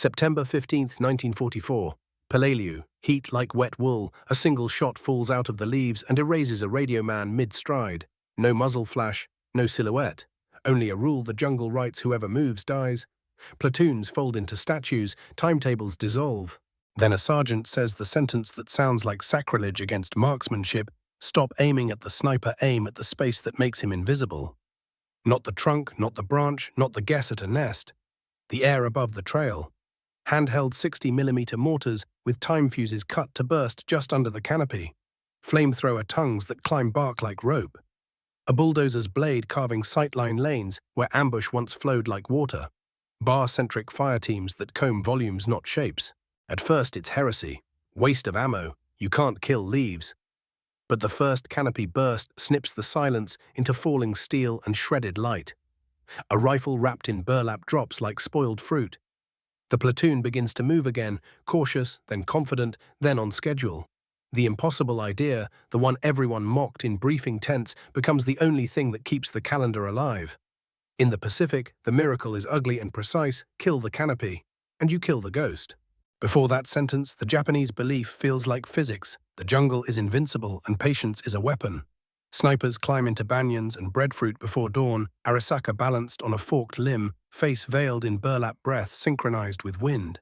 September 15, 1944. Peleliu, heat like wet wool, a single shot falls out of the leaves and erases a radio man mid-stride. No muzzle flash, no silhouette. Only a rule the jungle writes: whoever moves dies. Platoons fold into statues, timetables dissolve. Then a sergeant says the sentence that sounds like sacrilege against marksmanship: stop aiming at the sniper, aim at the space that makes him invisible. Not the trunk, not the branch, not the guess at a nest. The air above the trail. Handheld 60mm mortars with time fuses cut to burst just under the canopy. Flamethrower tongues that climb bark like rope. A bulldozer's blade carving sightline lanes where ambush once flowed like water. BAR-centric fire teams that comb volumes, not shapes. At first it's heresy. Waste of ammo. You can't kill leaves. But the first canopy burst snips the silence into falling steel and shredded light. A rifle wrapped in burlap drops like spoiled fruit. The platoon begins to move again, cautious, then confident, then on schedule. The impossible idea, the one everyone mocked in briefing tents, becomes the only thing that keeps the calendar alive. In the Pacific, the miracle is ugly and precise: kill the canopy, and you kill the ghost. Before that sentence, the Japanese belief feels like physics: the jungle is invincible and patience is a weapon. Snipers climb into banyans and breadfruit before dawn, Arasaka balanced on a forked limb, face veiled in burlap breath synchronized with wind.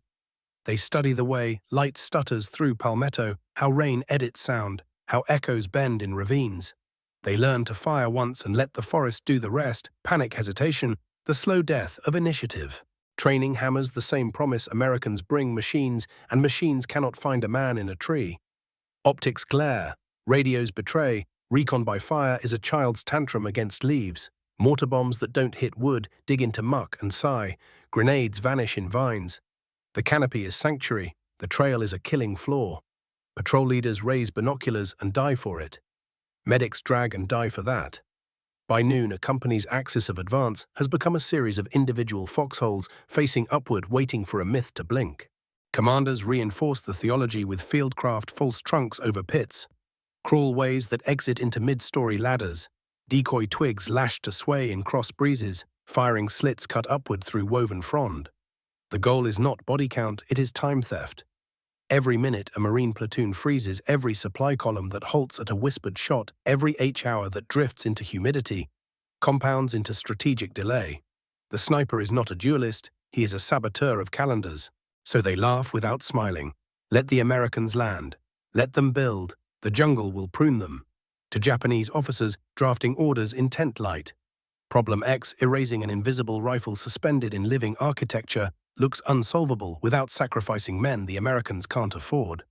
They study the way light stutters through palmetto, how rain edits sound, how echoes bend in ravines. They learn to fire once and let the forest do the rest: panic, hesitation, the slow death of initiative. Training hammers the same promise Americans bring machines, and machines cannot find a man in a tree. Optics glare, radios betray, recon by fire is a child's tantrum against leaves. Mortar bombs that don't hit wood dig into muck and sigh. Grenades vanish in vines. The canopy is sanctuary, the trail is a killing floor. Patrol leaders raise binoculars and die for it. Medics drag and die for that. By noon, a company's axis of advance has become a series of individual foxholes facing upward, waiting for a myth to blink. Commanders reinforce the theology with fieldcraft false trunks over pits. Crawlways that exit into mid-story ladders. Decoy twigs lashed to sway in cross breezes, firing slits cut upward through woven frond. The goal is not body count, it is time theft. Every minute a Marine platoon freezes, every supply column that halts at a whispered shot, every H-hour that drifts into humidity, compounds into strategic delay. The sniper is not a duelist, he is a saboteur of calendars. So they laugh without smiling. Let the Americans land. Let them build. The jungle will prune them. To Japanese officers drafting orders in tent light. Problem X, erasing an invisible rifle suspended in living architecture, looks unsolvable without sacrificing men the Americans can't afford.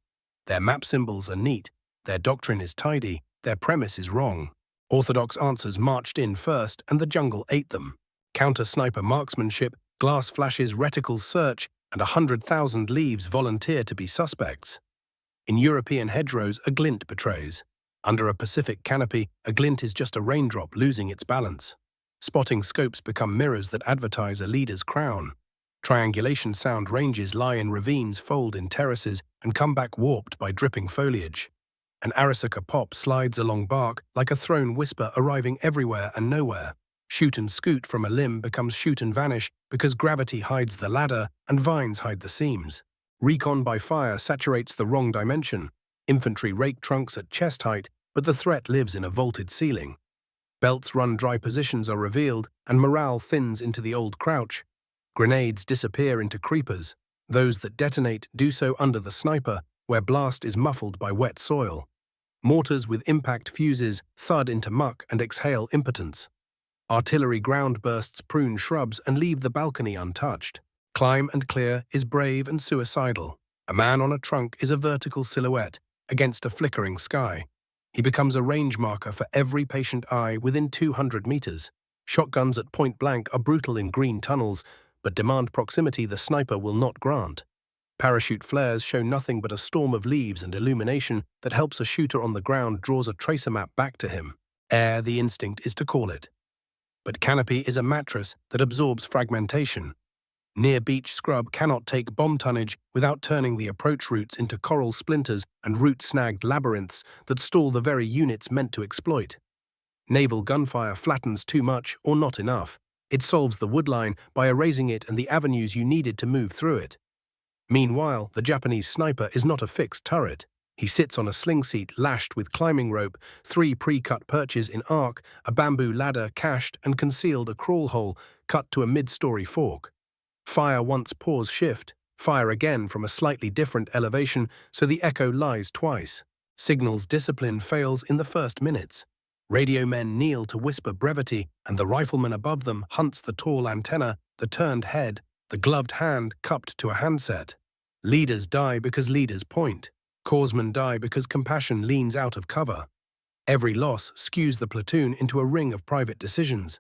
Their map symbols are neat, their doctrine is tidy, their premise is wrong. Orthodox answers marched in first and the jungle ate them. Counter-sniper marksmanship, glass flashes, reticles search, and 100,000 leaves volunteer to be suspects. In European hedgerows, a glint betrays. Under a Pacific canopy, a glint is just a raindrop losing its balance. Spotting scopes become mirrors that advertise a leader's crown. Triangulation sound ranges lie in ravines, fold in terraces, and come back warped by dripping foliage. An Arasaka pop slides along bark like a thrown whisper, arriving everywhere and nowhere. Shoot and scoot from a limb becomes shoot and vanish because gravity hides the ladder and vines hide the seams. Recon by fire saturates the wrong dimension. Infantry rake trunks at chest height, but the threat lives in a vaulted ceiling. Belts run dry, positions are revealed, and morale thins into the old crouch. Grenades disappear into creepers. Those that detonate do so under the sniper, where blast is muffled by wet soil. Mortars with impact fuses thud into muck and exhale impotence. Artillery ground bursts prune shrubs and leave the balcony untouched. Climb and clear is brave and suicidal. A man on a trunk is a vertical silhouette against a flickering sky. He becomes a range marker for every patient eye within 200 meters. Shotguns at point blank are brutal in green tunnels, but demand proximity the sniper will not grant. Parachute flares show nothing but a storm of leaves and illumination that helps a shooter on the ground draws a tracer map back to him. Air, the instinct is to call it. But canopy is a mattress that absorbs fragmentation. Near beach scrub cannot take bomb tonnage without turning the approach routes into coral splinters and root-snagged labyrinths that stall the very units meant to exploit. Naval gunfire flattens too much or not enough. It solves the woodline by erasing it and the avenues you needed to move through it. Meanwhile, the Japanese sniper is not a fixed turret. He sits on a sling seat lashed with climbing rope, 3 pre-cut perches in arc, a bamboo ladder cached and concealed a crawl hole cut to a mid-story fork. Fire once, pause, shift. Fire again from a slightly different elevation, so the echo lies twice. Signals discipline fails in the first minutes. Radio men kneel to whisper brevity, and the rifleman above them hunts the tall antenna, the turned head, the gloved hand cupped to a handset. Leaders die because leaders point. Corpsmen die because compassion leans out of cover. Every loss skews the platoon into a ring of private decisions.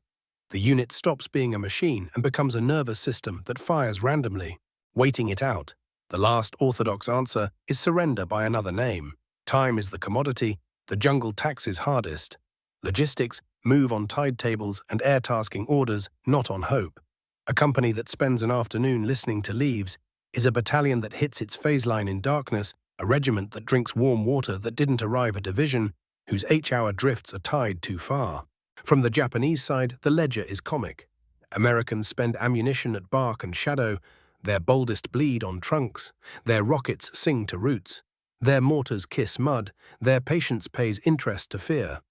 The unit stops being a machine and becomes a nervous system that fires randomly, waiting it out. The last orthodox answer is surrender by another name. Time is the commodity, the jungle taxes hardest. Logistics move on tide tables and air tasking orders, not on hope. A company that spends an afternoon listening to leaves is a battalion that hits its phase line in darkness, a regiment that drinks warm water that didn't arrive, a division whose H-hour drifts a tide too far. From the Japanese side, the ledger is comic. Americans spend ammunition at bark and shadow, their boldest bleed on trunks, their rockets sing to roots, their mortars kiss mud, their patience pays interest to fear.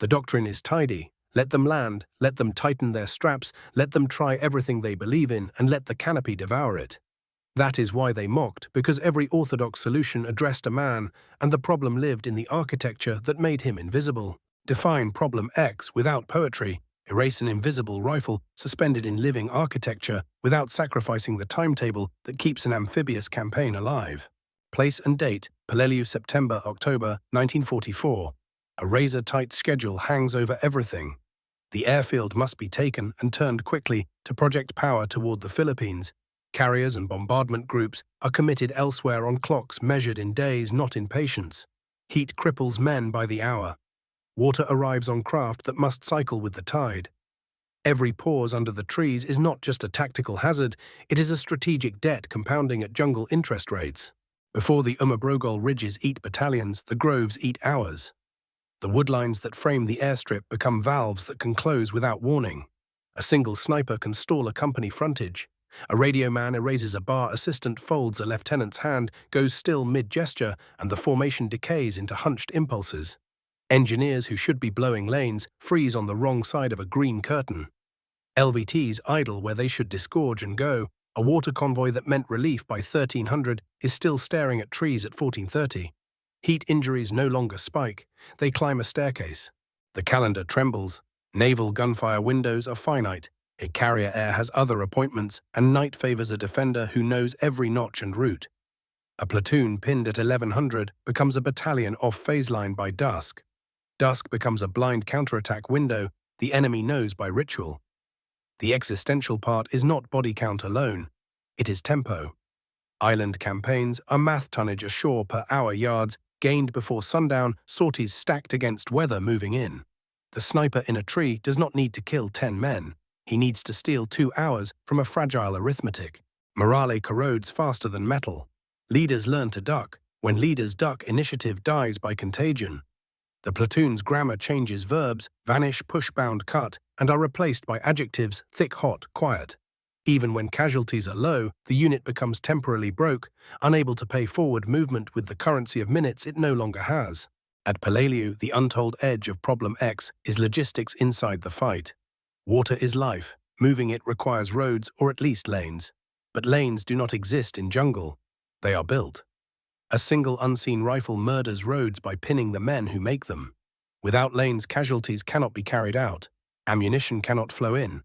The doctrine is tidy. Let them land, let them tighten their straps, let them try everything they believe in, and let the canopy devour it. That is why they mocked, because every orthodox solution addressed a man, and the problem lived in the architecture that made him invisible. Define problem X without poetry, erase an invisible rifle suspended in living architecture without sacrificing the timetable that keeps an amphibious campaign alive. Place and date, Peleliu, September-October 1944. A razor-tight schedule hangs over everything. The airfield must be taken and turned quickly to project power toward the Philippines. Carriers and bombardment groups are committed elsewhere on clocks measured in days, not in patience. Heat cripples men by the hour. Water arrives on craft that must cycle with the tide. Every pause under the trees is not just a tactical hazard, it is a strategic debt compounding at jungle interest rates. Before the Umabrogol ridges eat battalions, the groves eat hours. The woodlines that frame the airstrip become valves that can close without warning. A single sniper can stall a company frontage. A radio man erases a bar assistant, folds a lieutenant's hand, goes still mid-gesture, and the formation decays into hunched impulses. Engineers who should be blowing lanes freeze on the wrong side of a green curtain. LVTs idle where they should disgorge and go. A water convoy that meant relief by 1300 is still staring at trees at 1430. Heat injuries no longer spike, they climb a staircase. The calendar trembles. Naval gunfire windows are finite. A carrier air has other appointments, and night favors a defender who knows every notch and route. A platoon pinned at 1100 becomes a battalion off phase line by dusk. Dusk becomes a blind counterattack window the enemy knows by ritual. The existential part is not body count alone, it is tempo. Island campaigns are math tonnage ashore per hour yards, gained before sundown, sorties stacked against weather moving in. The sniper in a tree does not need to kill 10 men. He needs to steal 2 hours from a fragile arithmetic. Morale corrodes faster than metal. Leaders learn to duck. When leaders duck, initiative dies by contagion. The platoon's grammar changes, verbs vanish, push-bound, cut, and are replaced by adjectives thick, hot, quiet. Even when casualties are low, the unit becomes temporarily broke, unable to pay forward movement with the currency of minutes it no longer has. At Peleliu, the untold edge of Problem X is logistics inside the fight. Water is life. Moving it requires roads or at least lanes. But lanes do not exist in jungle. They are built. A single unseen rifle murders roads by pinning the men who make them. Without lanes, casualties cannot be carried out. Ammunition cannot flow in.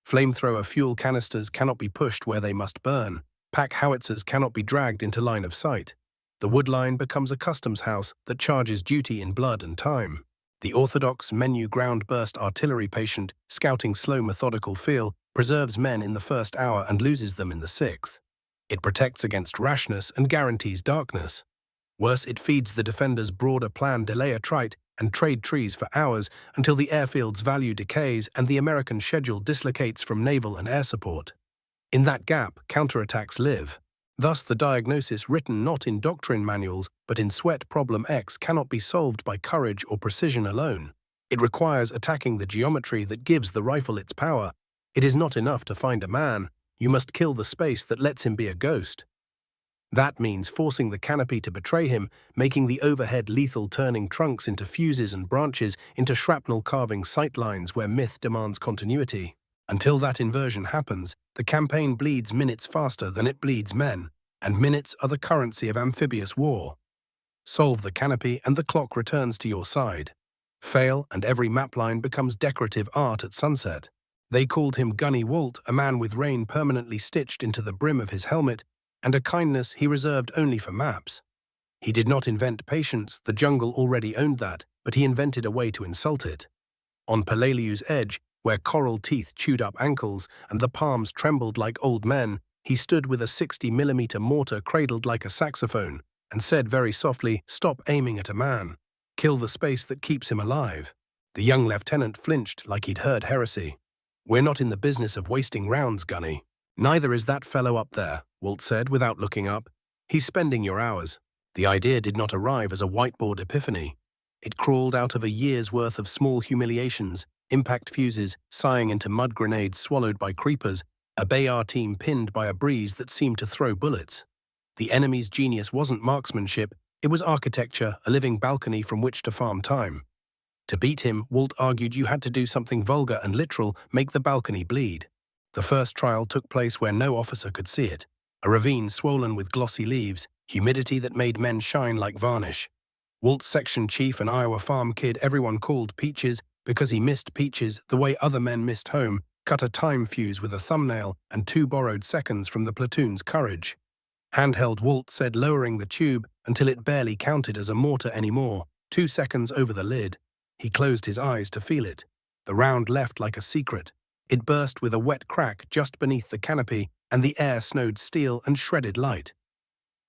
Flamethrower fuel canisters cannot be pushed where they must burn. Pack-howitzers cannot be dragged into line of sight. The woodline becomes a customs house that charges duty in blood and time. The orthodox menu ground burst artillery patient, scouting slow methodical feel, preserves men in the first hour and loses them in the 6th. It protects against rashness and guarantees darkness. Worse, it feeds the defender's broader plan, delay a trite, and trade trees for hours until the airfield's value decays and the American schedule dislocates from naval and air support. In that gap, counterattacks live. Thus, the diagnosis written not in doctrine manuals but in Sweat Problem X cannot be solved by courage or precision alone. It requires attacking the geometry that gives the rifle its power. It is not enough to find a man. You must kill the space that lets him be a ghost. That means forcing the canopy to betray him, making the overhead lethal, turning trunks into fuses and branches into shrapnel, carving sightlines where myth demands continuity. Until that inversion happens, the campaign bleeds minutes faster than it bleeds men, and minutes are the currency of amphibious war. Solve the canopy and the clock returns to your side. Fail and every map line becomes decorative art at sunset. They called him Gunny Walt, a man with rain permanently stitched into the brim of his helmet, and a kindness he reserved only for maps. He did not invent patience, the jungle already owned that, but he invented a way to insult it. On Peleliu's edge, where coral teeth chewed up ankles and the palms trembled like old men, he stood with a 60mm mortar cradled like a saxophone, and said very softly, "Stop aiming at a man. Kill the space that keeps him alive." The young lieutenant flinched like he'd heard heresy. "We're not in the business of wasting rounds, Gunny." "Neither is that fellow up there," Walt said without looking up. "He's spending your hours." The idea did not arrive as a whiteboard epiphany. It crawled out of a year's worth of small humiliations, impact fuses, sighing into mud grenades swallowed by creepers, a BAR team pinned by a breeze that seemed to throw bullets. The enemy's genius wasn't marksmanship, it was architecture, a living balcony from which to farm time. To beat him, Walt argued you had to do something vulgar and literal, make the balcony bleed. The first trial took place where no officer could see it. A ravine swollen with glossy leaves, humidity that made men shine like varnish. Walt's section chief, an Iowa farm kid everyone called Peaches because he missed peaches the way other men missed home, cut a time fuse with a thumbnail and 2 borrowed seconds from the platoon's courage. Handheld Walt said, lowering the tube until it barely counted as a mortar anymore, 2 seconds over the lid. He closed his eyes to feel it. The round left like a secret. It burst with a wet crack just beneath the canopy, and the air snowed steel and shredded light.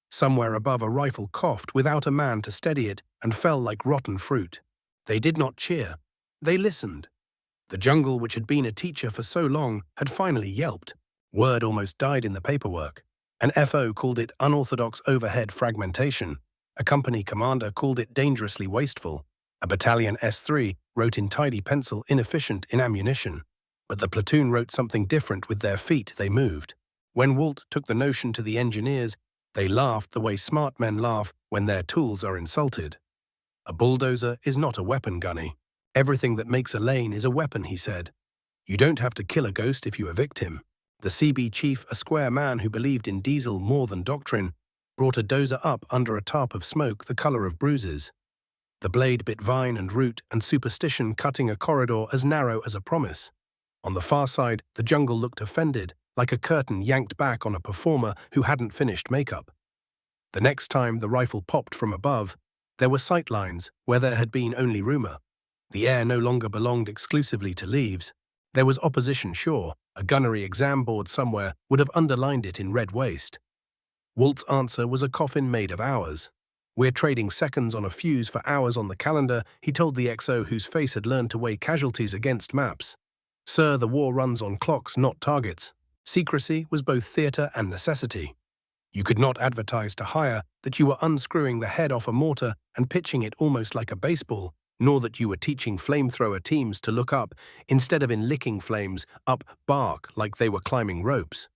Somewhere above, a rifle coughed without a man to steady it and fell like rotten fruit. They did not cheer. They listened. The jungle, which had been a teacher for so long, had finally yelped. Word almost died in the paperwork. An FO called it unorthodox overhead fragmentation. A company commander called it dangerously wasteful. A battalion S3 wrote in tidy pencil, inefficient in ammunition. But the platoon wrote something different with their feet. They moved. When Walt took the notion to the engineers, they laughed the way smart men laugh when their tools are insulted. "A bulldozer is not a weapon, Gunny. Everything that makes a lane is a weapon," he said. "You don't have to kill a ghost if you evict him." The Seabee chief, a square man who believed in diesel more than doctrine, brought a dozer up under a tarp of smoke the color of bruises. The blade bit vine and root and superstition, cutting a corridor as narrow as a promise. On the far side, the jungle looked offended, like a curtain yanked back on a performer who hadn't finished makeup. The next time the rifle popped from above, there were sightlines where there had been only rumor. The air no longer belonged exclusively to leaves. There was opposition, sure. A gunnery exam board somewhere would have underlined it in red waste. Walt's answer was a coffin made of hours. "We're trading seconds on a fuse for hours on the calendar," he told the XO, whose face had learned to weigh casualties against maps. "Sir, the war runs on clocks, not targets." Secrecy was both theatre and necessity. You could not advertise to hire that you were unscrewing the head off a mortar and pitching it almost like a baseball, nor that you were teaching flamethrower teams to look up, instead of in licking flames, up bark like they were climbing ropes.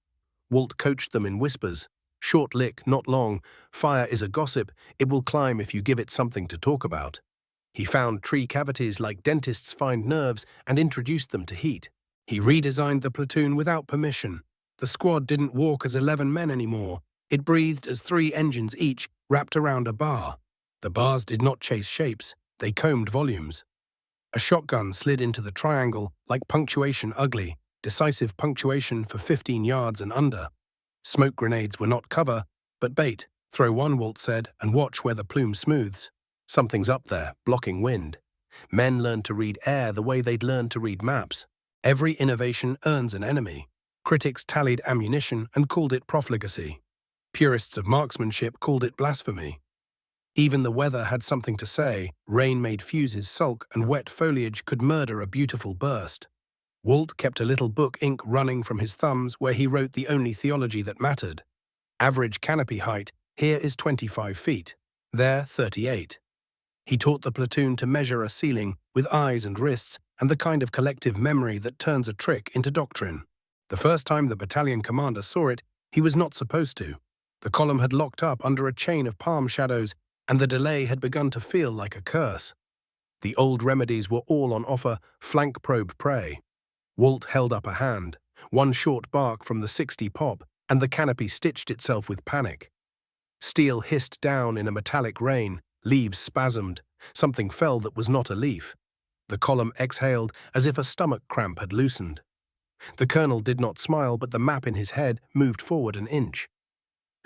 Walt coached them in whispers. "Short lick, not long. Fire is a gossip. It will climb if you give it something to talk about." He found tree cavities like dentists find nerves and introduced them to heat. He redesigned the platoon without permission. The squad didn't walk as 11 men anymore. It breathed as 3 engines each, wrapped around a bar. The bars did not chase shapes. They combed volumes. A shotgun slid into the triangle like punctuation ugly, decisive punctuation for 15 yards and under. Smoke grenades were not cover, but bait. "Throw one," Walt said, "and watch where the plume smooths. Something's up there, blocking wind." Men learned to read air the way they'd learned to read maps. Every innovation earns an enemy. Critics tallied ammunition and called it profligacy. Purists of marksmanship called it blasphemy. Even the weather had something to say. Rain made fuses sulk, and wet foliage could murder a beautiful burst. Walt kept a little book, ink running from his thumbs, where he wrote the only theology that mattered. Average canopy height, here is 25 feet, there 38. He taught the platoon to measure a ceiling with eyes and wrists and the kind of collective memory that turns a trick into doctrine. The first time the battalion commander saw it, he was not supposed to. The column had locked up under a chain of palm shadows, and the delay had begun to feel like a curse. The old remedies were all on offer, flank probe prey. Walt held up a hand, one short bark from the 60 pop, and the canopy stitched itself with panic. Steel hissed down in a metallic rain, leaves spasmed, something fell that was not a leaf. The column exhaled as if a stomach cramp had loosened. The colonel did not smile, but the map in his head moved forward an inch.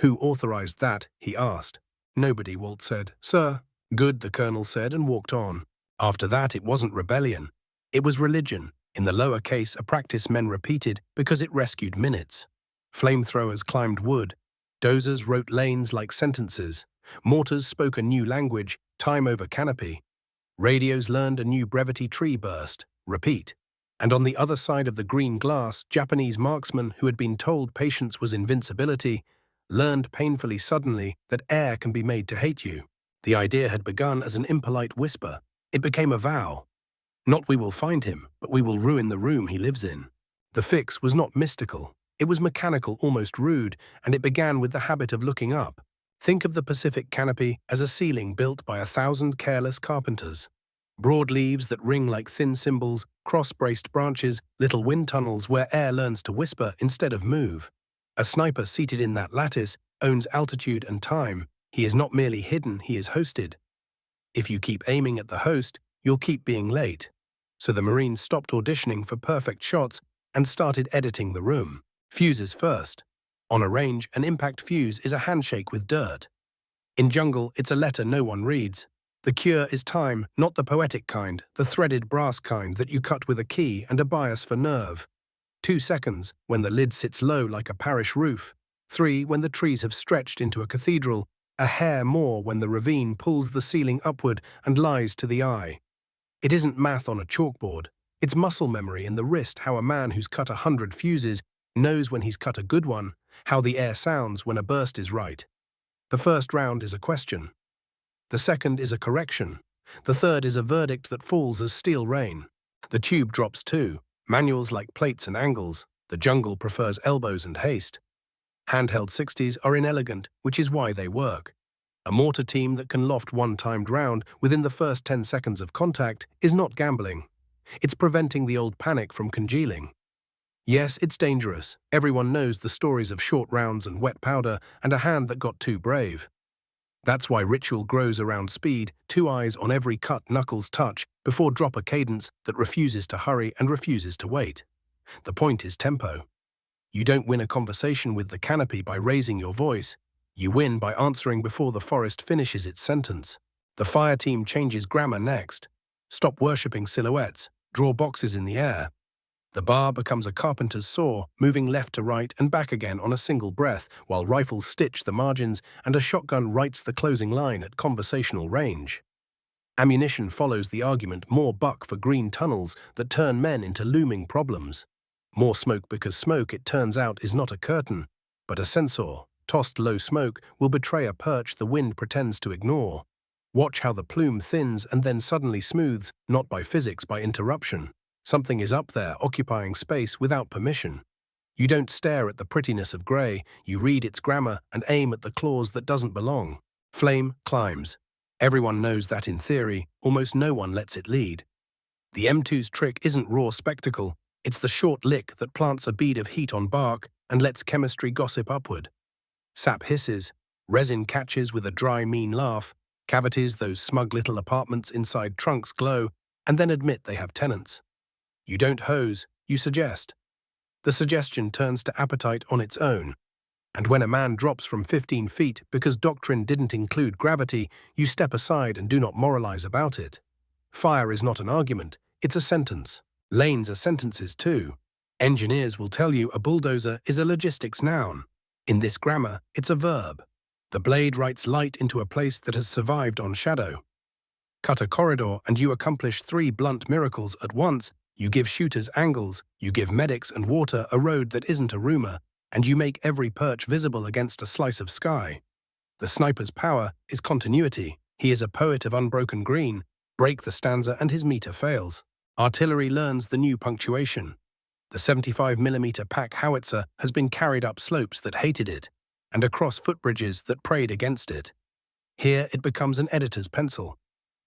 "Who authorized that?" he asked. "Nobody," Walt said. "Sir." "Good," the colonel said and walked on. After that, it wasn't rebellion. It was religion, in the lower case a practice men repeated because it rescued minutes. Flamethrowers climbed wood. Dozers wrote lanes like sentences. Mortars spoke a new language, time over canopy. Radios learned a new brevity tree burst, repeat. And on the other side of the green glass, Japanese marksmen who had been told patience was invincibility learned painfully suddenly that air can be made to hate you. The idea had begun as an impolite whisper. It became a vow. Not "we will find him, but we will ruin the room he lives in." The fix was not mystical. It was mechanical, almost rude, and it began with the habit of looking up. Think of the Pacific canopy as a ceiling built by 1,000 careless carpenters. Broad leaves that ring like thin cymbals, cross-braced branches, little wind tunnels where air learns to whisper instead of move. A sniper seated in that lattice owns altitude and time. He is not merely hidden, he is hosted. If you keep aiming at the host, you'll keep being late. So the Marines stopped auditioning for perfect shots and started editing the room. Fuses first. On a range, an impact fuse is a handshake with dirt. In jungle, it's a letter no one reads. The cure is time, not the poetic kind, the threaded brass kind that you cut with a key and a bias for nerve. 2 seconds, when the lid sits low like a parish roof. 3, when the trees have stretched into a cathedral. A hair more when the ravine pulls the ceiling upward and lies to the eye. It isn't math on a chalkboard. It's muscle memory in the wrist, how a man who's cut 100 fuses knows when he's cut a good one, how the air sounds when a burst is right. The first round is a question. The second is a correction. The third is a verdict that falls as steel rain. The tube drops too. Manuals like plates and angles. The jungle prefers elbows and haste. Handheld 60s are inelegant, which is why they work. A mortar team that can loft one timed round within the first 10 seconds of contact is not gambling. It's preventing the old panic from congealing. Yes, it's dangerous. Everyone knows the stories of short rounds and wet powder and a hand that got too brave. That's why ritual grows around speed, 2 eyes on every cut knuckles touch before drop a cadence that refuses to hurry and refuses to wait. The point is tempo. You don't win a conversation with the canopy by raising your voice. You win by answering before the forest finishes its sentence. The fire team changes grammar next. Stop worshipping silhouettes. Draw boxes in the air. The bar becomes a carpenter's saw, moving left to right and back again on a single breath, while rifles stitch the margins and a shotgun writes the closing line at conversational range. Ammunition follows the argument, more buck for green tunnels that turn men into looming problems. More smoke because smoke, it turns out, is not a curtain, but a sensor. Tossed low smoke will betray a perch the wind pretends to ignore. Watch how the plume thins and then suddenly smooths, not by physics, by interruption. Something is up there, occupying space without permission. You don't stare at the prettiness of grey, you read its grammar and aim at the clause that doesn't belong. Flame climbs. Everyone knows that in theory, almost no one lets it lead. The M2's trick isn't raw spectacle, it's the short lick that plants a bead of heat on bark and lets chemistry gossip upward. Sap hisses, resin catches with a dry, mean laugh, cavities, those smug little apartments inside trunks, glow, and then admit they have tenants. You don't hose, you suggest. The suggestion turns to appetite on its own. And when a man drops from 15 feet because doctrine didn't include gravity, you step aside and do not moralize about it. Fire is not an argument, it's a sentence. Lanes are sentences too. Engineers will tell you a bulldozer is a logistics noun. In this grammar, it's a verb. The blade writes light into a place that has survived on shadow. Cut a corridor and you accomplish 3 blunt miracles at once. You give shooters angles, you give medics and water a road that isn't a rumor, and you make every perch visible against a slice of sky. The sniper's power is continuity. He is a poet of unbroken green. Break the stanza and his meter fails. Artillery learns the new punctuation. The 75mm pack-howitzer has been carried up slopes that hated it. and across footbridges that prayed against it. Here it becomes an editor's pencil.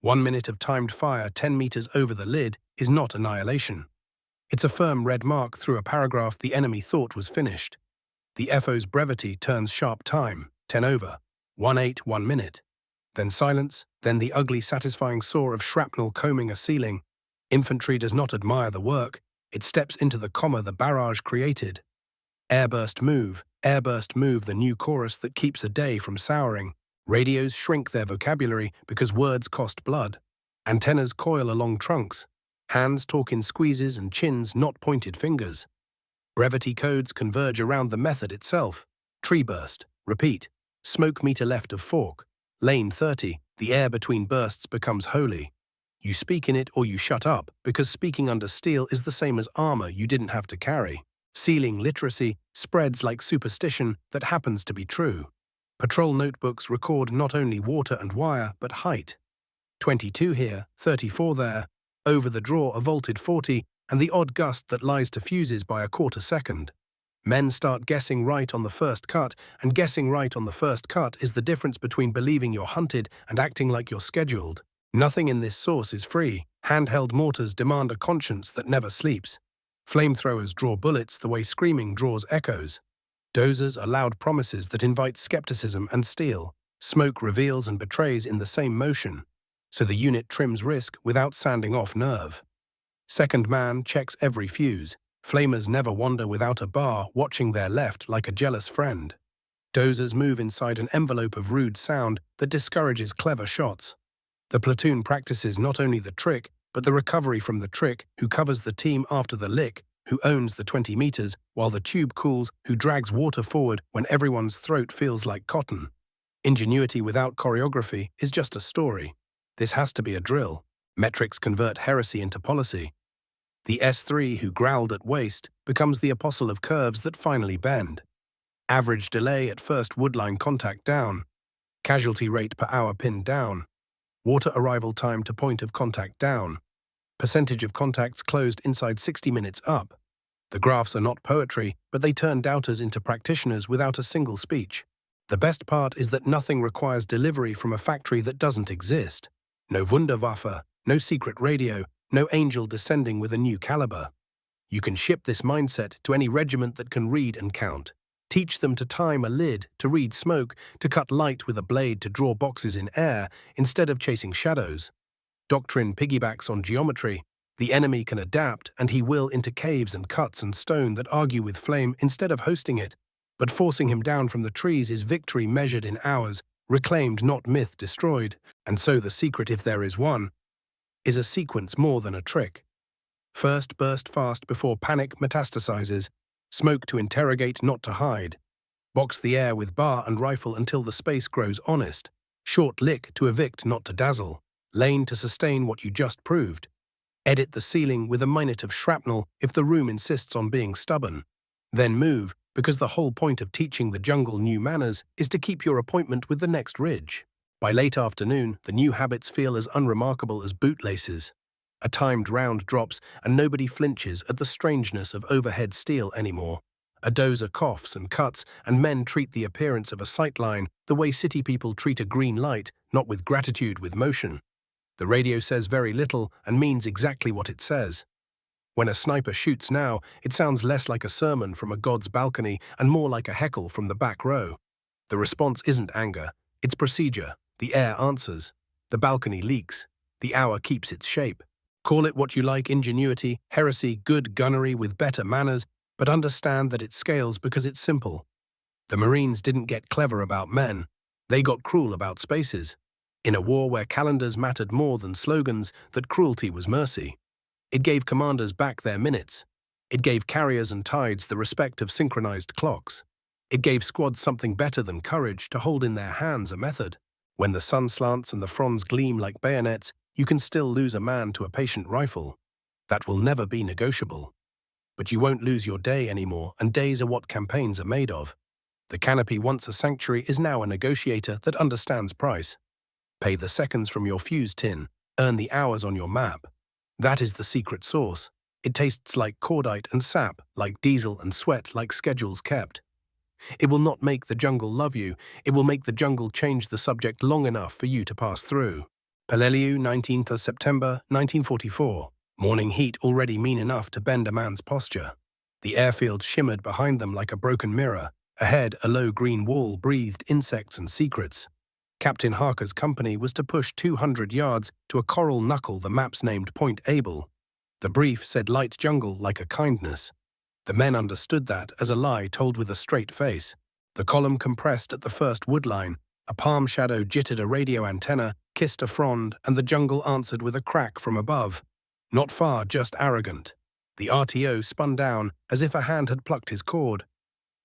1 minute of timed fire 10 meters over the lid is not annihilation. It's a firm red mark through a paragraph the enemy thought was finished. The FO's brevity turns sharp time, 10 over, 1/8, 1 minute. Then silence, then the ugly satisfying saw of shrapnel combing a ceiling. Infantry does not admire the work, it steps into the comma the barrage created. Airburst move, the new chorus that keeps a day from souring. Radios shrink their vocabulary because words cost blood. Antennas coil along trunks. Hands talk in squeezes and chins, not pointed fingers. Brevity codes converge around the method itself. Tree burst, repeat. Smoke meter left of fork. Lane 30, the air between bursts becomes holy. You speak in it or you shut up, because speaking under steel is the same as armor you didn't have to carry. Ceiling literacy spreads like superstition that happens to be true. Patrol notebooks record not only water and wire, but height. 22 here, 34 there. Over the draw a vaulted 40, and the odd gust that lies to fuses by a quarter second. Men start guessing right on the first cut, and guessing right on the first cut is the difference between believing you're hunted and acting like you're scheduled. Nothing in this source is free. Handheld mortars demand a conscience that never sleeps. Flamethrowers draw bullets the way screaming draws echoes. Dozers are loud promises that invite skepticism and steel. Smoke reveals and betrays in the same motion, so the unit trims risk without sanding off nerve. Second man checks every fuse. Flamers never wander without a bar, watching their left like a jealous friend. Dozers move inside an envelope of rude sound that discourages clever shots. The platoon practices not only the trick, but the recovery from the trick, who covers the team after the lick, who owns the 20 meters while the tube cools, who drags water forward when everyone's throat feels like cotton. Ingenuity without choreography is just a story. This has to be a drill. Metrics convert heresy into policy. The S3 who growled at waist becomes the apostle of curves that finally bend. Average delay at first woodline contact down. Casualty rate per hour pinned down. Water arrival time to point of contact down. Percentage of contacts closed inside 60 minutes up. The graphs are not poetry, but they turn doubters into practitioners without a single speech. The best part is that nothing requires delivery from a factory that doesn't exist. No Wunderwaffe, no secret radio, no angel descending with a new caliber. You can ship this mindset to any regiment that can read and count. Teach them to time a lid, to read smoke, to cut light with a blade, to draw boxes in air instead of chasing shadows. Doctrine piggybacks on geometry. The enemy can adapt, and he will, into caves and cuts and stone that argue with flame instead of hosting it. But forcing him down from the trees is victory measured in hours, reclaimed, not myth destroyed. And so the secret, if there is one, is a sequence more than a trick. First burst fast before panic metastasizes. Smoke to interrogate, not to hide. Box the air with bar and rifle until the space grows honest. Short lick to evict, not to dazzle. Lane to sustain what you just proved. Edit the ceiling with a minute of shrapnel if the room insists on being stubborn. Then move, because the whole point of teaching the jungle new manners is to keep your appointment with the next ridge. By late afternoon, the new habits feel as unremarkable as bootlaces. A timed round drops, and nobody flinches at the strangeness of overhead steel anymore. A dozer coughs and cuts, and men treat the appearance of a sightline the way city people treat a green light, not with gratitude, with motion. The radio says very little and means exactly what it says. When a sniper shoots now, it sounds less like a sermon from a god's balcony and more like a heckle from the back row. The response isn't anger, it's procedure. The air answers. The balcony leaks. The hour keeps its shape. Call it what you like, ingenuity, heresy, good gunnery with better manners, but understand that it scales because it's simple. The Marines didn't get clever about men. They got cruel about spaces. In a war where calendars mattered more than slogans, that cruelty was mercy. It gave commanders back their minutes. It gave carriers and tides the respect of synchronized clocks. It gave squads something better than courage to hold in their hands a method. When the sun slants and the fronds gleam like bayonets, you can still lose a man to a patient rifle. That will never be negotiable. But you won't lose your day anymore, and days are what campaigns are made of. The canopy, once a sanctuary, is now a negotiator that understands price. Pay the seconds from your fuse tin, earn the hours on your map. That is the secret sauce. It tastes like cordite and sap, like diesel and sweat, like schedules kept. It will not make the jungle love you, it will make the jungle change the subject long enough for you to pass through. Peleliu, 19th of September, 1944. Morning heat already mean enough to bend a man's posture. The airfield shimmered behind them like a broken mirror. Ahead, a low green wall breathed insects and secrets. Captain Harker's company was to push 200 yards to a coral knuckle the maps named Point Able. The brief said light jungle like a kindness. The men understood that as a lie told with a straight face. The column compressed at the first woodline. A palm shadow jittered a radio antenna, kissed a frond, and the jungle answered with a crack from above. Not far, just arrogant. The RTO spun down as if a hand had plucked his cord.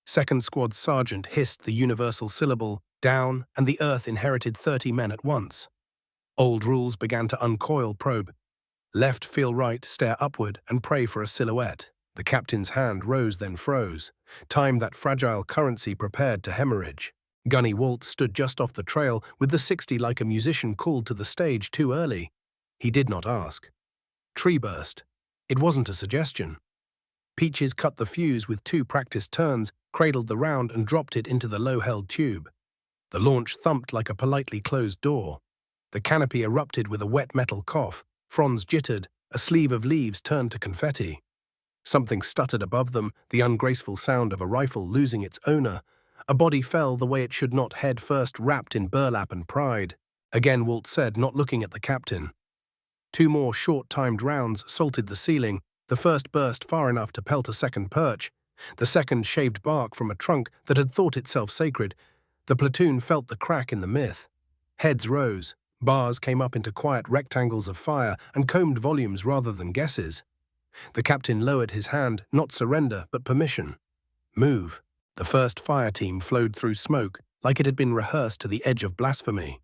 Second Squad Sergeant hissed the universal syllable, down, and the earth inherited 30 men at once. Old rules began to uncoil probe. Left, feel right, stare upward, and pray for a silhouette. The captain's hand rose then froze. Time that fragile currency prepared to hemorrhage. Gunny Walt stood just off the trail with the 60 like a musician called to the stage too early. He did not ask. Tree burst. It wasn't a suggestion. Peaches cut the fuse with 2 practiced turns, cradled the round and dropped it into the low-held tube. The launch thumped like a politely closed door. The canopy erupted with a wet metal cough. Fronds jittered. A sleeve of leaves turned to confetti. Something stuttered above them, the ungraceful sound of a rifle losing its owner. A body fell the way it should not, head first, wrapped in burlap and pride. Again Walt said, not looking at the captain. 2 more short-timed rounds salted the ceiling, the first burst far enough to pelt a second perch. The second shaved bark from a trunk that had thought itself sacred. The platoon felt the crack in the myth. Heads rose. Bars came up into quiet rectangles of fire and combed volumes rather than guesses. The captain lowered his hand, not surrender, but permission. Move. The first fire team flowed through smoke like it had been rehearsed to the edge of blasphemy.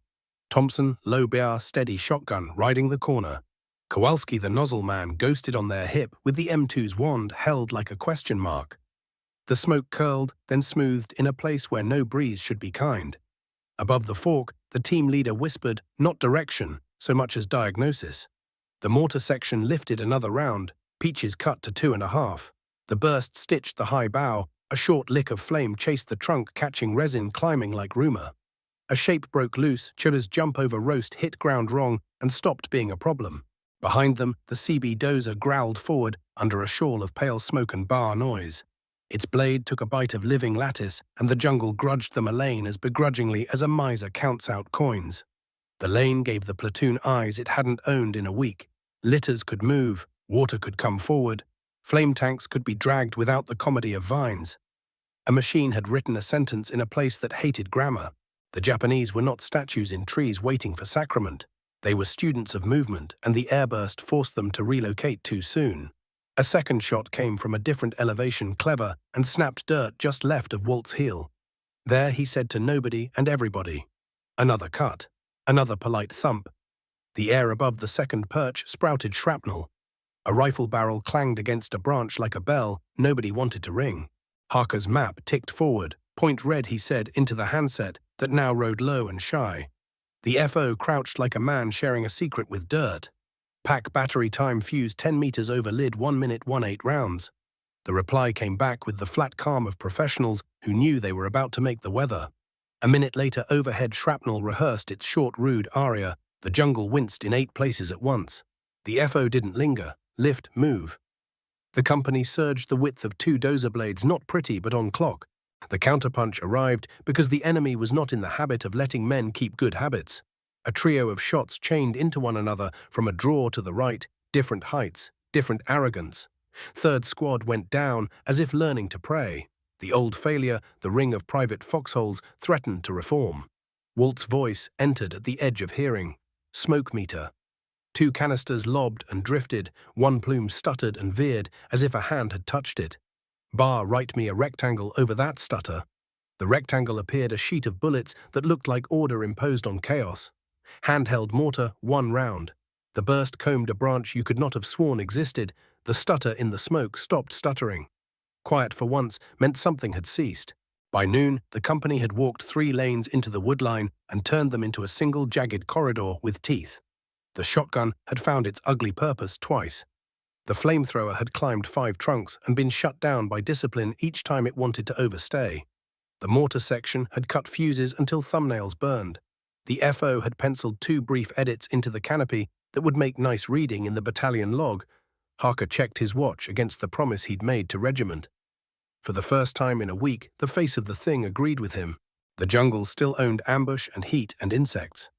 Thompson, low BAR, steady shotgun, riding the corner. Kowalski, the nozzle man, ghosted on their hip with the M2's wand held like a question mark. The smoke curled, then smoothed in a place where no breeze should be kind. Above the fork, the team leader whispered, not direction, so much as diagnosis. The mortar section lifted another round. Peaches cut to 2.5. The burst stitched the high bow. A short lick of flame chased the trunk, catching resin, climbing like rumor. A shape broke loose. Chula's jump over roast hit ground wrong and stopped being a problem. Behind them, the Seabee dozer growled forward under a shawl of pale smoke and bar noise. Its blade took a bite of living lattice, and the jungle grudged them a lane as begrudgingly as a miser counts out coins. The lane gave the platoon eyes it hadn't owned in a week. Litters could move. Water could come forward. Flame tanks could be dragged without the comedy of vines. A machine had written a sentence in a place that hated grammar. The Japanese were not statues in trees waiting for sacrament. They were students of movement, and the airburst forced them to relocate too soon. A second shot came from a different elevation, clever, and snapped dirt just left of Walt's heel. There he said to nobody and everybody. Another cut. Another polite thump. The air above the second perch sprouted shrapnel. A rifle barrel clanged against a branch like a bell nobody wanted to ring. Harker's map ticked forward. Point red, he said, into the handset that now rode low and shy. The FO crouched like a man sharing a secret with dirt. Pack battery time fuse 10 meters over lid, 1 minute 18 rounds. The reply came back with the flat calm of professionals who knew they were about to make the weather. A minute later, overhead shrapnel rehearsed its short, rude aria. The jungle winced in 8 places at once. The FO didn't linger. Lift, move. The company surged the width of 2 dozer blades, not pretty but on clock. The counterpunch arrived because the enemy was not in the habit of letting men keep good habits. A trio of shots chained into one another from a draw to the right, different heights, different arrogance. Third squad went down as if learning to pray. The old failure, the ring of private foxholes, threatened to reform. Walt's voice entered at the edge of hearing. Smoke meter. 2 canisters lobbed and drifted, 1 plume stuttered and veered as if a hand had touched it. Bar, write me a rectangle over that stutter. The rectangle appeared a sheet of bullets that looked like order imposed on chaos. Handheld mortar, 1 round. The burst combed a branch you could not have sworn existed. The stutter in the smoke stopped stuttering. Quiet for once meant something had ceased. By noon, the company had walked 3 lanes into the woodline and turned them into a single jagged corridor with teeth. The shotgun had found its ugly purpose twice. The flamethrower had climbed 5 trunks and been shut down by discipline each time it wanted to overstay. The mortar section had cut fuses until thumbnails burned. The FO had penciled 2 brief edits into the canopy that would make nice reading in the battalion log. Harker checked his watch against the promise he'd made to regiment. For the first time in a week, the face of the thing agreed with him. The jungle still owned ambush and heat and insects.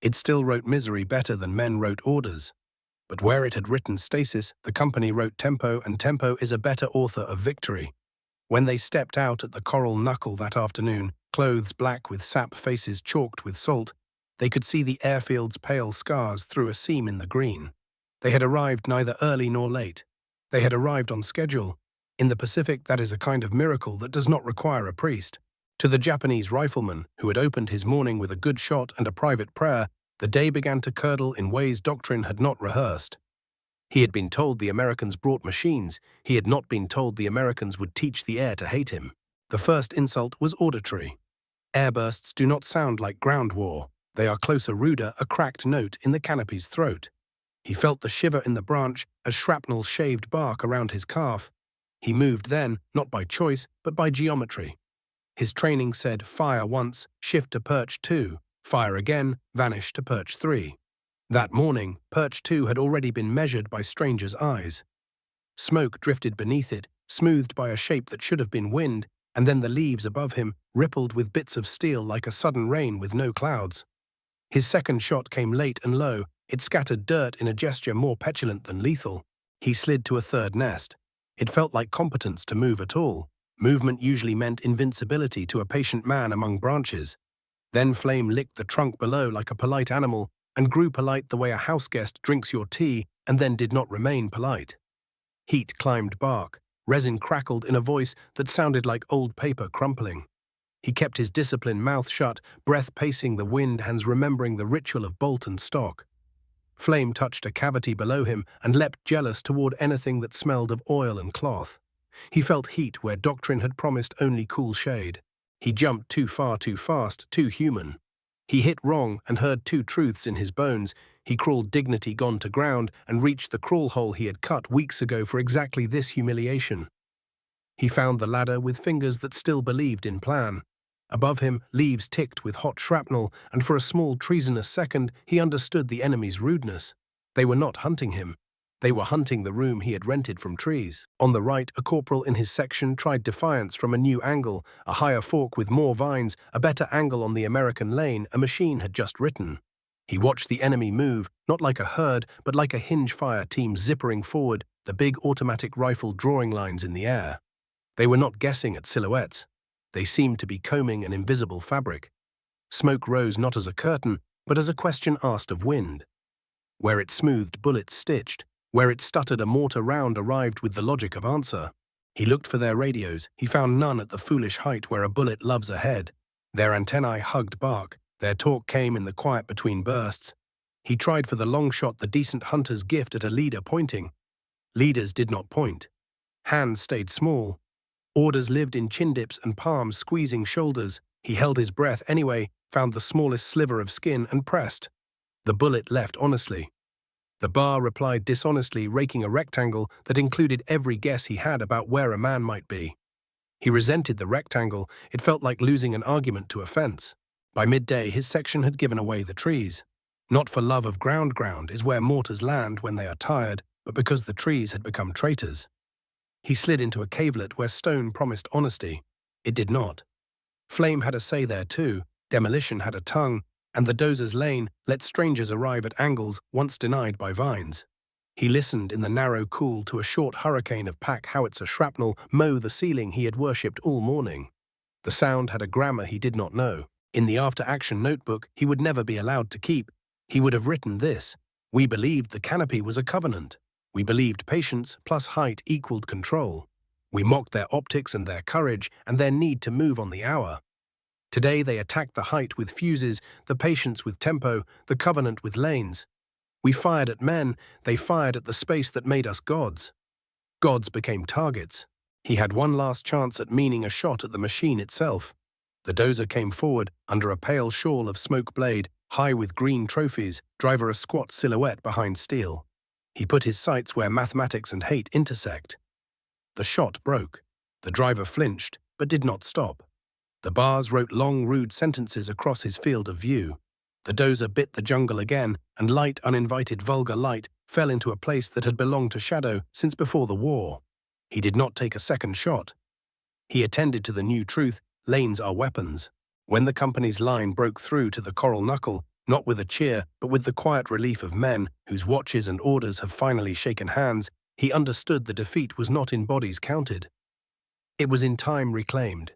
It still wrote misery better than men wrote orders. But where it had written stasis, the company wrote tempo, and tempo is a better author of victory. When they stepped out at the Coral Knuckle that afternoon, clothes black with sap, faces chalked with salt, they could see the airfield's pale scars through a seam in the green. They had arrived neither early nor late. They had arrived on schedule. In the Pacific, that is a kind of miracle that does not require a priest. To the Japanese rifleman, who had opened his morning with a good shot and a private prayer, the day began to curdle in ways doctrine had not rehearsed. He had been told the Americans brought machines. He had not been told the Americans would teach the air to hate him. The first insult was auditory. Airbursts do not sound like ground war. They are closer, ruder, a cracked note in the canopy's throat. He felt the shiver in the branch as shrapnel shaved bark around his calf. He moved then, not by choice, but by geometry. His training said fire once, shift to perch 2, fire again, vanish to perch 3. That morning, perch 2 had already been measured by strangers' eyes. Smoke drifted beneath it, smoothed by a shape that should have been wind, and then the leaves above him rippled with bits of steel like a sudden rain with no clouds. His second shot came late and low. It scattered dirt in a gesture more petulant than lethal. He slid to a third nest. It felt like competence to move at all. Movement usually meant invincibility to a patient man among branches. Then Flame licked the trunk below like a polite animal and grew polite the way a houseguest drinks your tea and then did not remain polite. Heat climbed bark. Resin crackled in a voice that sounded like old paper crumpling. He kept his disciplined mouth shut, breath pacing the wind, hands remembering the ritual of bolt and stock. Flame touched a cavity below him and leapt jealous toward anything that smelled of oil and cloth. He felt heat where doctrine had promised only cool shade. He jumped too far too fast, too human. He hit wrong and heard 2 truths in his bones. He crawled dignity gone to ground and reached the crawl hole he had cut weeks ago for exactly this humiliation. He found the ladder with fingers that still believed in plan. Above him, leaves ticked with hot shrapnel, and for a small treasonous second, he understood the enemy's rudeness. They were not hunting him. They were hunting the room he had rented from trees. On the right, a corporal in his section tried defiance from a new angle, a higher fork with more vines, a better angle on the American lane a machine had just written. He watched the enemy move, not like a herd, but like a hinge-fire team zippering forward, the big automatic rifle drawing lines in the air. They were not guessing at silhouettes. They seemed to be combing an invisible fabric. Smoke rose not as a curtain, but as a question asked of wind. Where it smoothed, bullets stitched. Where it stuttered, a mortar round arrived with the logic of answer. He looked for their radios. He found none at the foolish height where a bullet loves a head. Their antennae hugged bark. Their talk came in the quiet between bursts. He tried for the long shot, the decent hunter's gift at a leader pointing. Leaders did not point. Hands stayed small. Orders lived in chin dips and palms squeezing shoulders. He held his breath anyway, found the smallest sliver of skin and pressed. The bullet left honestly. The bar replied dishonestly, raking a rectangle that included every guess he had about where a man might be. He resented the rectangle. It felt like losing an argument to a fence. By midday, his section had given away the trees. Not for love of ground is where mortars land when they are tired, but because the trees had become traitors. He slid into a cavelet where stone promised honesty. It did not. Flame had a say there too. Demolition had a tongue, and the dozer's lane let strangers arrive at angles once denied by vines. He listened in the narrow cool to a short hurricane of pack-howitzer shrapnel mow the ceiling he had worshipped all morning. The sound had a grammar he did not know. In the after-action notebook he would never be allowed to keep, he would have written this: "We believed the canopy was a covenant. We believed patience plus height equaled control. We mocked their optics and their courage and their need to move on the hour. Today they attacked the height with fuses, the patience with tempo, the covenant with lanes. We fired at men, they fired at the space that made us gods. Gods became targets. He had one last chance at meaning a shot at the machine itself. The dozer came forward under a pale shawl of smoke blade, high with green trophies, driver a squat silhouette behind steel. He put his sights where mathematics and hate intersect. The shot broke. The driver flinched, but did not stop. The bars wrote long, rude sentences across his field of view. The dozer bit the jungle again, and light, uninvited, vulgar light fell into a place that had belonged to Shadow since before the war. He did not take a second shot. He attended to the new truth: lanes are weapons. When the company's line broke through to the coral knuckle, not with a cheer, but with the quiet relief of men whose watches and orders have finally shaken hands, he understood the defeat was not in bodies counted. It was in time reclaimed.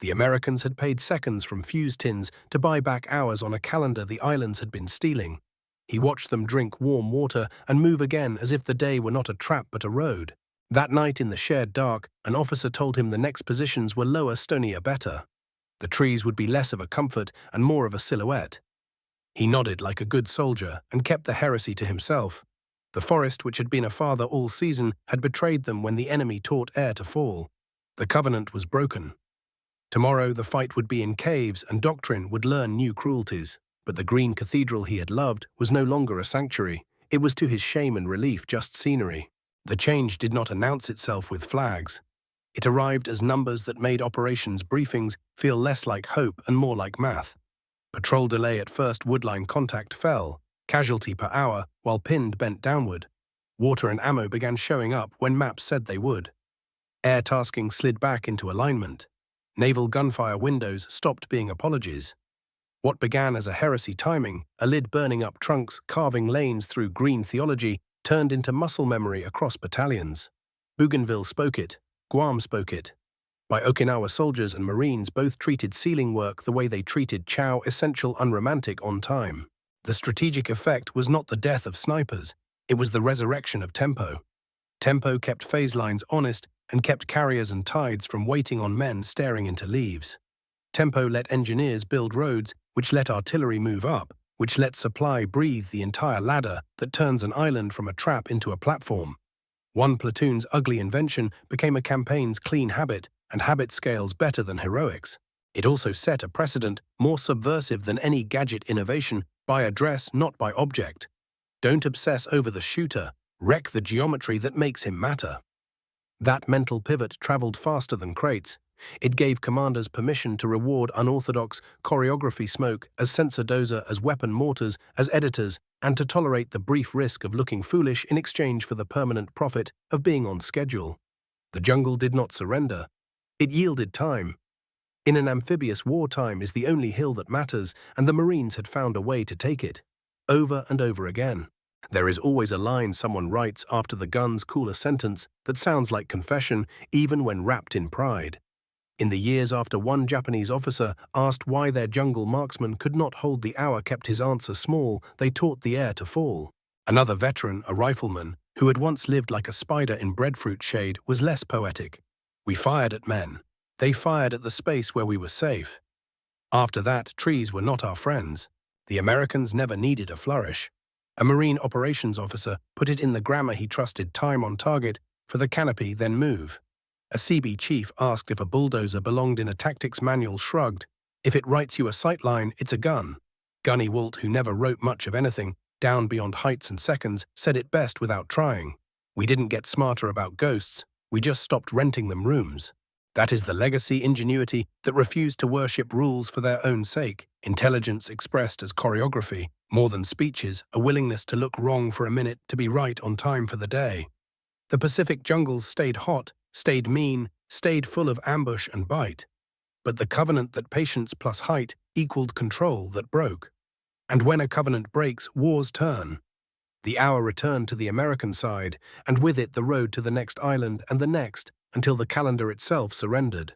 The Americans had paid seconds from fuse tins to buy back hours on a calendar the islands had been stealing. He watched them drink warm water and move again as if the day were not a trap but a road. That night in the shared dark, an officer told him the next positions were lower, stonier, better. The trees would be less of a comfort and more of a silhouette. He nodded like a good soldier and kept the heresy to himself. The forest, which had been a father all season, had betrayed them when the enemy taught air to fall. The covenant was broken. Tomorrow the fight would be in caves and Doctrine would learn new cruelties. But the green cathedral he had loved was no longer a sanctuary. It was, to his shame and relief, just scenery. The change did not announce itself with flags. It arrived as numbers that made operations briefings feel less like hope and more like math. Patrol delay at first woodline contact fell, casualty per hour, while pinned bent downward. Water and ammo began showing up when maps said they would. Air tasking slid back into alignment. Naval gunfire windows stopped being apologies. What began as a heresy timing, a lid burning up trunks, carving lanes through green theology, turned into muscle memory across battalions. Bougainville spoke it. Guam spoke it. By Okinawa soldiers and Marines both treated sealing work the way they treated chow, essential, unromantic, on time. The strategic effect was not the death of snipers, it was the resurrection of tempo. Tempo kept phase lines honest and kept carriers and tides from waiting on men staring into leaves. Tempo let engineers build roads, which let artillery move up, which let supply breathe the entire ladder that turns an island from a trap into a platform. One platoon's ugly invention became a campaign's clean habit, and habit scales better than heroics. It also set a precedent more subversive than any gadget innovation: by address, not by object. Don't obsess over the shooter, wreck the geometry that makes him matter. That mental pivot traveled faster than crates. It gave commanders permission to reward unorthodox choreography smoke as sensor dozer, as weapon mortars, as editors, and to tolerate the brief risk of looking foolish in exchange for the permanent profit of being on schedule. The jungle did not surrender. It yielded time. In an amphibious war, time is the only hill that matters, and the Marines had found a way to take it. Over and over again. There is always a line someone writes after the gun's cooler sentence that sounds like confession, even when wrapped in pride. In the years after one Japanese officer asked why their jungle marksman could not hold the hour, kept his answer small, they taught the air to fall. Another veteran, a rifleman, who had once lived like a spider in breadfruit shade, was less poetic. We fired at men. They fired at the space where we were safe. After that, trees were not our friends. The Americans never needed a flourish. A Marine operations officer put it in the grammar he trusted: time on target, for the canopy, then move. A Seabee chief asked if a bulldozer belonged in a tactics manual, shrugged. If it writes you a sightline, it's a gun. Gunny Walt, who never wrote much of anything, down beyond heights and seconds, said it best without trying. We didn't get smarter about ghosts, we just stopped renting them rooms. That is the legacy: ingenuity that refused to worship rules for their own sake, intelligence expressed as choreography, more than speeches, a willingness to look wrong for a minute to be right on time for the day. The Pacific jungles stayed hot, stayed mean, stayed full of ambush and bite. But the covenant that patience plus height equaled control that broke. And when a covenant breaks, wars turn. The hour returned to the American side, and with it the road to the next island and the next, until the calendar itself surrendered.